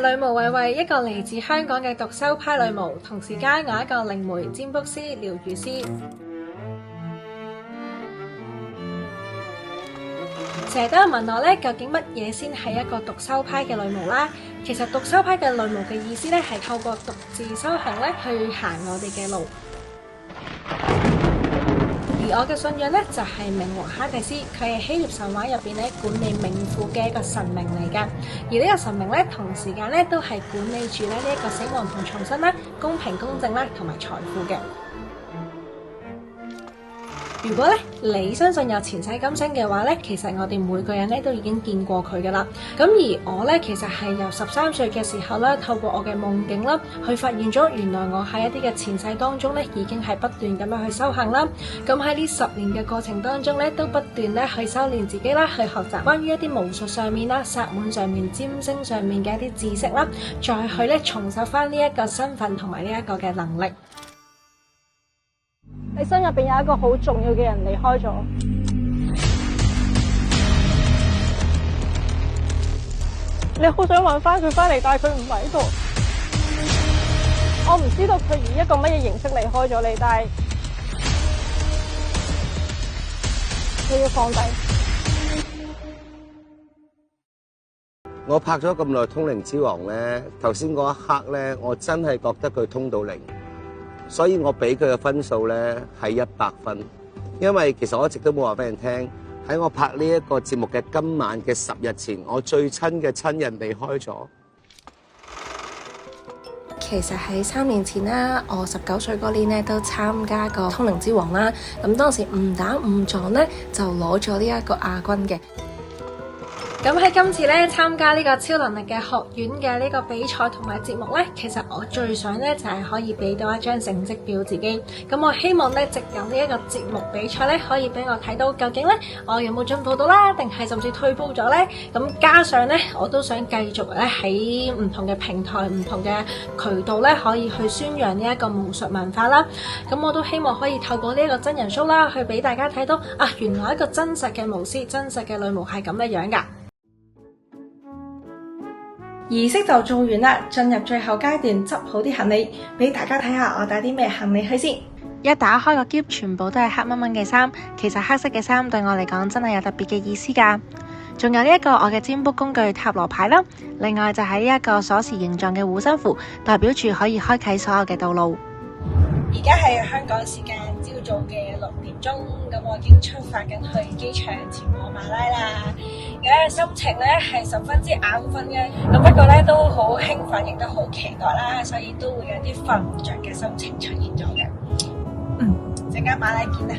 女巫慧慧，一個嚟自香港嘅獨修派女巫，同時間我一個靈媒、占卜師、療癒師。成日都有問我咧，究竟乜嘢先係一個獨修派嘅女巫啦？其實獨修派嘅女巫嘅意思咧，係透過獨自修行咧，去行我哋嘅路。而我嘅信仰咧就係冥王哈迪斯，佢係希臘神話入邊咧管理冥府嘅一個神明嚟噶。而呢個神明咧同時間咧都係管理住咧呢一個死亡同重生啦、公平公正啦同埋財富嘅。如果咧你相信有前世今生嘅話咧，其實我哋每個人咧都已經見過佢噶啦。咁而我咧其實係由13歲嘅時候咧，透過我嘅夢境啦，去發現咗原來我喺一啲嘅前世當中咧，已經係不斷咁樣去修行啦。咁喺呢10年嘅過程當中咧，都不斷咧去修煉自己啦，去學習關於一啲巫術上面啦、薩滿上面、占星上面嘅一啲知識啦，再去咧重拾翻呢一個身份同埋呢一個嘅能力。你心入邊有一個好重要嘅人離開咗，你好想揾翻佢翻嚟，但係佢唔喺度。我唔知道佢以一個乜嘢形式離開咗你，但係你要放低。我拍咗咁耐《通靈之王》咧，頭先嗰一刻咧，我真係覺得佢通到靈。所以我俾佢嘅分數咧係100分，因為其實我一直都冇話俾人聽，喺我拍呢一個節目嘅今晚嘅10日前，我最親嘅親人離開咗。其實喺3年前啦，我19歲嗰年咧都參加過《通靈之王》啦，咁當時誤打誤撞咧就攞咗呢一個亞軍嘅。咁喺今次咧參加呢個超能力嘅學院嘅呢個比賽同埋節目咧，其實我最想咧就係可以俾到一張成績表自己。咁我希望咧藉由呢一個節目比賽咧，可以俾我睇到究竟咧我有冇進步到啦，定係甚至退步咗咧？咁加上咧，我都想繼續咧喺唔同嘅平台、唔同嘅渠道咧，可以去宣揚呢一個巫術文化啦。咁我都希望可以透過呢一個真人 show 啦，去俾大家睇到啊，原來一個真實嘅巫師、真實嘅女巫係咁嘅樣㗎。儀式就做完啦，進入最後階段，執好啲行李，俾大家睇下我帶啲咩行李去先。一打開個篋，全部都係黑掹掹嘅衫。其實黑色嘅衫對我嚟講真係有特別嘅意思㗎。仲有呢一個我嘅占卜工具塔羅牌啦，另外就係呢一個鎖匙形狀嘅護身符，代表住可以開啟所有嘅道路。而家係香港時間朝早嘅6點鐘，咁我已經出發緊去機場前往馬拉啦。而家嘅心情咧係十分之眼瞓嘅，咁不過咧都好興奮，亦都好期待啦，所以都會有啲瞓唔着嘅心情出現咗嘅。陣間馬拉見啦。